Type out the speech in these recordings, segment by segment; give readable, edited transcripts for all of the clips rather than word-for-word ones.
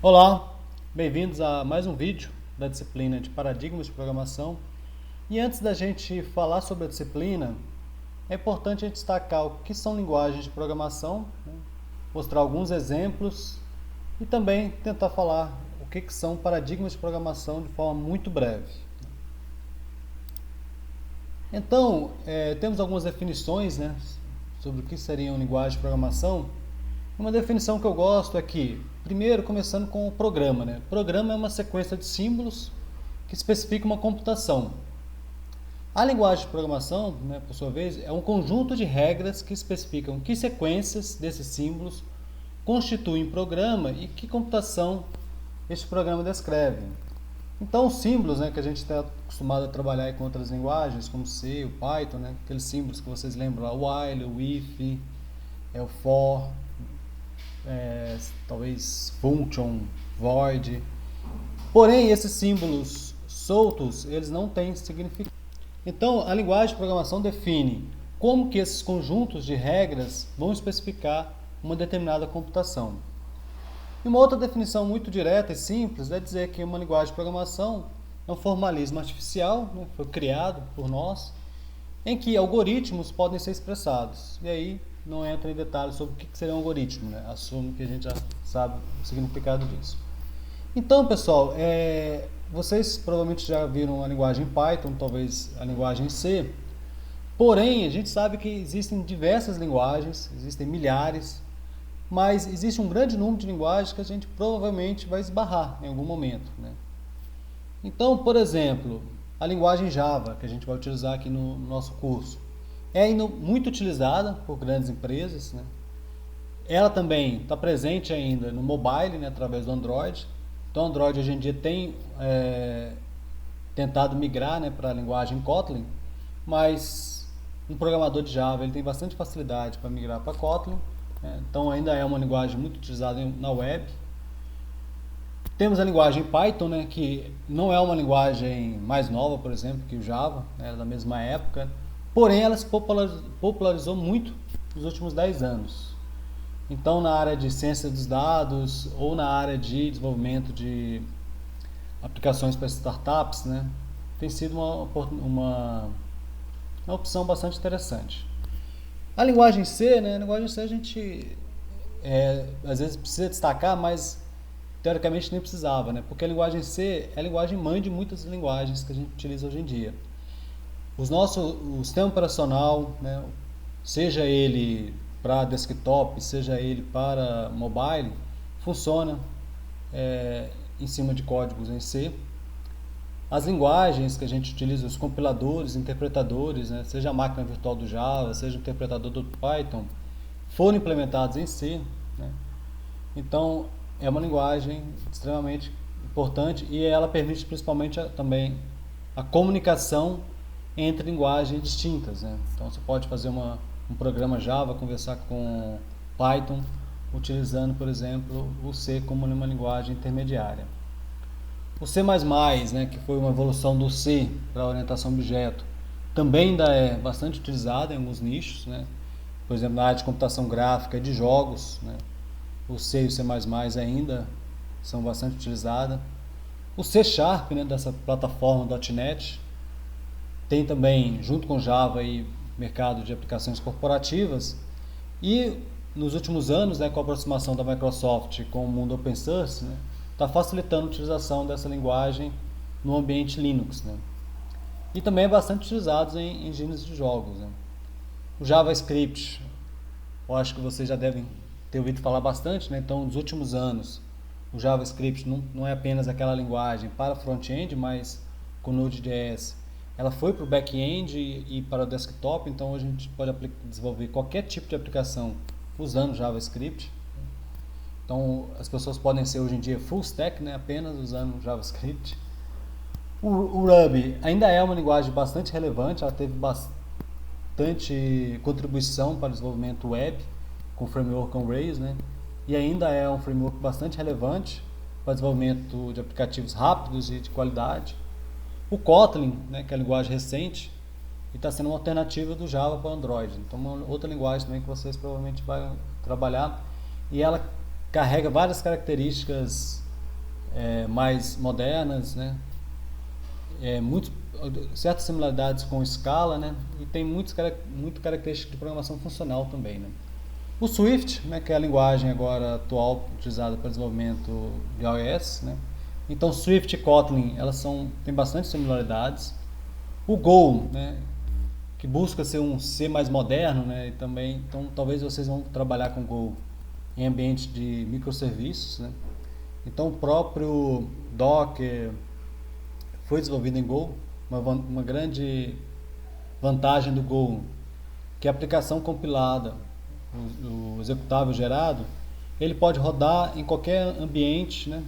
Olá, bem-vindos a mais um vídeo da disciplina de Paradigmas de Programação. E antes da gente falar sobre a disciplina, é importante a gente destacar o que são linguagens de programação, né? Mostrar alguns exemplos e também tentar falar o que são paradigmas de programação de forma muito breve. Então, temos algumas definições, né, sobre o que seriam linguagens de programação. Uma definição que eu gosto é que, primeiro, começando com o programa, né? Programa é uma sequência de símbolos que especifica uma computação. A linguagem de programação, né, por sua vez, é um conjunto de regras que especificam que sequências desses símbolos constituem programa e que computação este programa descreve. Então, os símbolos, né, que a gente está acostumado a trabalhar com outras linguagens, como C, o Python, né, aqueles símbolos que vocês lembram, o while, o if, o for, talvez function, void. Porém, esses símbolos soltos, eles não têm significado. Então, a linguagem de programação define como que esses conjuntos de regras vão especificar uma determinada computação. E uma outra definição muito direta e simples é dizer que uma linguagem de programação é um formalismo artificial, né, foi criado por nós, em que algoritmos podem ser expressados. E aí não entra em detalhes sobre o que seria um algoritmo, né? Assumo que a gente já sabe o significado disso. Então, pessoal, vocês provavelmente já viram a linguagem Python, talvez a linguagem C. Porém, a gente sabe que existem diversas linguagens, existem milhares, mas existe um grande número de linguagens que a gente provavelmente vai esbarrar em algum momento, né? Então, por exemplo, a linguagem Java, que a gente vai utilizar aqui no nosso curso, é muito utilizada por grandes empresas, né? Ela também está presente ainda no mobile, né, através do Android. Então, o Android hoje em dia tem tentado migrar, né, para a linguagem Kotlin, mas um programador de Java ele tem bastante facilidade para migrar para Kotlin, né? Então, ainda é uma linguagem muito utilizada na web. Temos a linguagem Python, né, que não é uma linguagem mais nova, por exemplo, que o Java, né, é da mesma época, porém ela se popularizou muito nos últimos 10 anos. Então, na área de ciência dos dados ou na área de desenvolvimento de aplicações para startups, né, tem sido uma opção bastante interessante. A linguagem C, né, a linguagem C a gente às vezes precisa destacar, mas teoricamente nem precisava, né? Porque a linguagem C é a linguagem mãe de muitas linguagens que a gente utiliza hoje em dia. O sistema operacional, né, seja ele para desktop, seja ele para mobile, funciona em cima de códigos em C. As linguagens que a gente utiliza, os compiladores, interpretadores, né, seja a máquina virtual do Java, seja o interpretador do Python, foram implementados em C, né? Então, é uma linguagem extremamente importante e ela permite principalmente também a comunicação entre linguagens distintas, né? Então você pode fazer um programa Java, conversar com Python, utilizando, por exemplo, o C como uma linguagem intermediária. O C++, né, que foi uma evolução do C para a orientação a objeto, também ainda é bastante utilizado em alguns nichos, né? Por exemplo, na área de computação gráfica e de jogos, né? O C e o C++ ainda são bastante utilizados. O C Sharp, né, dessa plataforma .NET, tem também, junto com Java, e mercado de aplicações corporativas. E nos últimos anos, né, com a aproximação da Microsoft com o mundo open source, né, está facilitando a utilização dessa linguagem no ambiente Linux, né? E também é bastante utilizado em engines de jogos, né? O JavaScript, eu acho que vocês já devem ter ouvido falar bastante, né? Então, nos últimos anos, o JavaScript não é apenas aquela linguagem para front-end, mas com Node.js ela foi para o back-end e para o desktop. Então, hoje a gente pode desenvolver qualquer tipo de aplicação usando JavaScript. Então, as pessoas podem ser hoje em dia full stack, né? Apenas usando JavaScript. O Ruby ainda é uma linguagem bastante relevante, ela teve bastante contribuição para o desenvolvimento web, com o framework on Rails, né? E ainda é um framework bastante relevante para o desenvolvimento de aplicativos rápidos e de qualidade. O Kotlin, né, que é a linguagem recente, está sendo uma alternativa do Java para o Android. Então, uma outra linguagem também que vocês provavelmente vão trabalhar. E ela carrega várias características mais modernas, né? Certas similaridades com Scala, né? E tem muito características de programação funcional também, né? O Swift, né, que é a linguagem agora atual utilizada para desenvolvimento de iOS, né? Então Swift e Kotlin, têm bastante similaridades. O Go, né, que busca ser um C mais moderno, né, e também, então talvez vocês vão trabalhar com Go em ambiente de microserviços, né? Então o próprio Docker foi desenvolvido em Go. Uma grande vantagem do Go, que a aplicação compilada, o executável gerado, ele pode rodar em qualquer ambiente, né?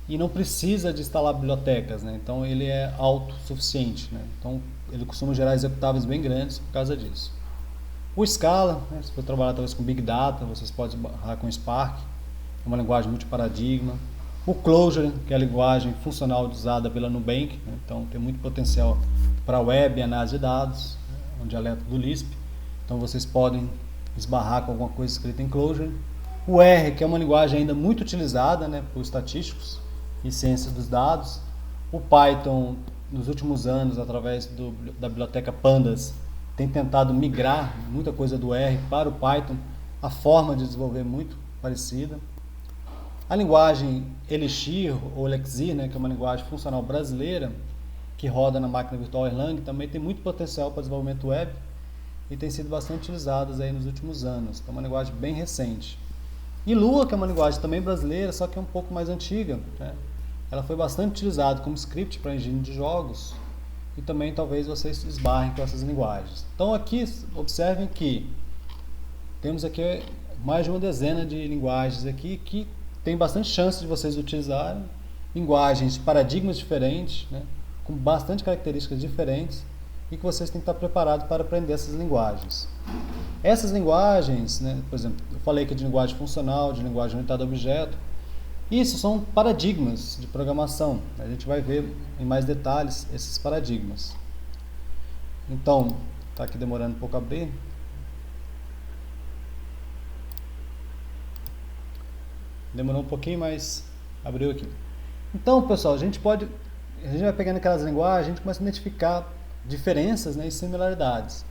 E não precisa de instalar bibliotecas, né? Então ele é autossuficiente, né? Então ele costuma gerar executáveis bem grandes por causa disso. O Scala, né? Se for trabalhar talvez com Big Data, vocês podem esbarrar com Spark, é uma linguagem multiparadigma. O Clojure, que é a linguagem funcional usada pela Nubank, né? Então tem muito potencial para web e análise de dados, né? Um dialeto do Lisp. Então vocês podem esbarrar com alguma coisa escrita em Clojure. O R, que é uma linguagem ainda muito utilizada, né, por estatísticos e ciência dos dados. O Python, nos últimos anos, através da biblioteca Pandas, tem tentado migrar muita coisa do R para o Python, a forma de desenvolver muito parecida. A linguagem Elixir ou Elixir, né, que é uma linguagem funcional brasileira, que roda na máquina virtual Erlang, também tem muito potencial para desenvolvimento web e tem sido bastante utilizadas aí nos últimos anos. Então é uma linguagem bem recente. E Lua, que é uma linguagem também brasileira, só que é um pouco mais antiga, né? Ela foi bastante utilizada como script para engine de jogos e também talvez vocês esbarrem com essas linguagens. Então aqui, observem que temos aqui mais de uma dezena de linguagens aqui que tem bastante chance de vocês utilizarem, linguagens de paradigmas diferentes, né, com bastante características diferentes, e que vocês têm que estar preparados para aprender essas linguagens. Essas linguagens, né, por exemplo, eu falei aqui de linguagem funcional, de linguagem orientada a objeto, isso são paradigmas de programação. A gente vai ver em mais detalhes esses paradigmas. Então, está aqui demorando um pouco a abrir. Demorou um pouquinho, mas abriu aqui. Então, pessoal, a gente vai pegando aquelas linguagens, a gente começa a identificar diferenças, né, e similaridades.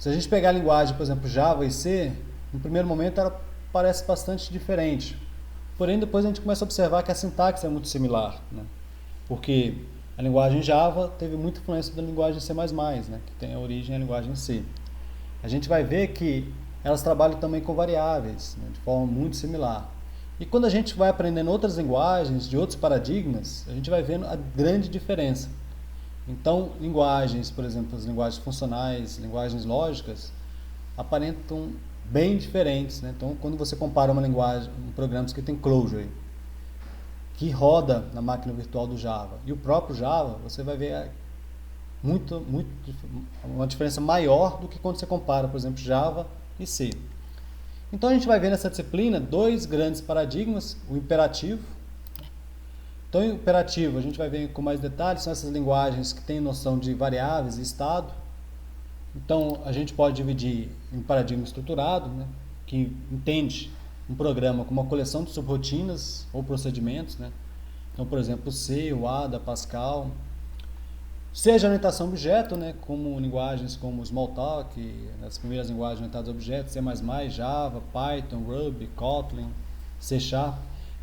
Se a gente pegar a linguagem, por exemplo, Java e C, no primeiro momento ela parece bastante diferente. Porém, depois a gente começa a observar que a sintaxe é muito similar, né? Porque a linguagem Java teve muita influência da linguagem C++, né, que tem a origem na linguagem C. A gente vai ver que elas trabalham também com variáveis, né, de forma muito similar. E quando a gente vai aprendendo outras linguagens, de outros paradigmas, a gente vai vendo a grande diferença. Então, linguagens, por exemplo, as linguagens funcionais, linguagens lógicas, aparentam bem diferentes, né? Então, quando você compara uma linguagem, um programa escrito em Clojure, que roda na máquina virtual do Java, e o próprio Java, você vai ver uma diferença maior do que quando você compara, por exemplo, Java e C. Então a gente vai ver nessa disciplina dois grandes paradigmas, o imperativo. Então o imperativo a gente vai ver com mais detalhes, são essas linguagens que têm noção de variáveis e estado. Então a gente pode dividir em paradigma estruturado, né, que entende um programa como uma coleção de subrotinas ou procedimentos, né? Então, por exemplo, o C, o Ada, Pascal. Seja orientação a objeto, né, como linguagens como Smalltalk, as primeiras linguagens orientadas a objetos, C++, Java, Python, Ruby, Kotlin, C#.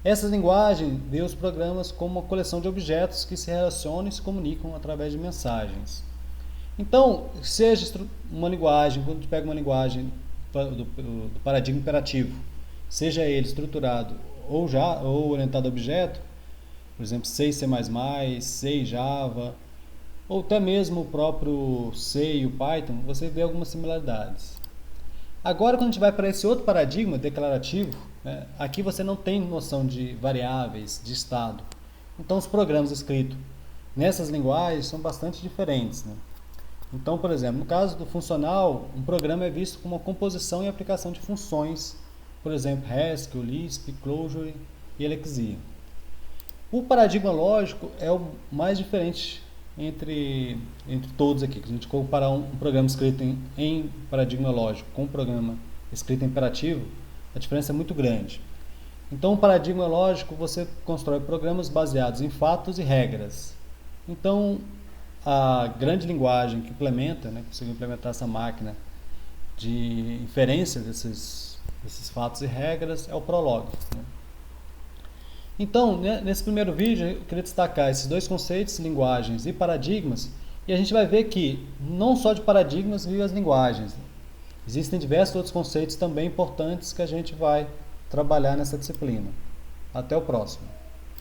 Essas linguagens veem os programas como uma coleção de objetos que se relacionam e se comunicam através de mensagens. Então, seja uma linguagem, quando a gente pega uma linguagem do paradigma imperativo, seja ele estruturado ou orientado a objeto, por exemplo, C e C++, C e Java, ou até mesmo o próprio C e o Python, você vê algumas similaridades. Agora, quando a gente vai para esse outro paradigma declarativo, né, aqui você não tem noção de variáveis, de estado. Então, os programas escritos nessas linguagens são bastante diferentes, né? Então, por exemplo, no caso do funcional, um programa é visto como uma composição e aplicação de funções, por exemplo, Haskell, Lisp, Clojure e Elixir. O paradigma lógico é o mais diferente entre todos aqui. Se a gente comparar um programa escrito em paradigma lógico com um programa escrito em imperativo, a diferença é muito grande. Então, o paradigma lógico, você constrói programas baseados em fatos e regras. Então, a grande linguagem que implementa, né, que conseguiu implementar essa máquina de inferência desses fatos e regras é o Prolog, né? Então, né, nesse primeiro vídeo, eu queria destacar esses dois conceitos, linguagens e paradigmas, e a gente vai ver que não só de paradigmas vivem as linguagens. Existem diversos outros conceitos também importantes que a gente vai trabalhar nessa disciplina. Até o próximo.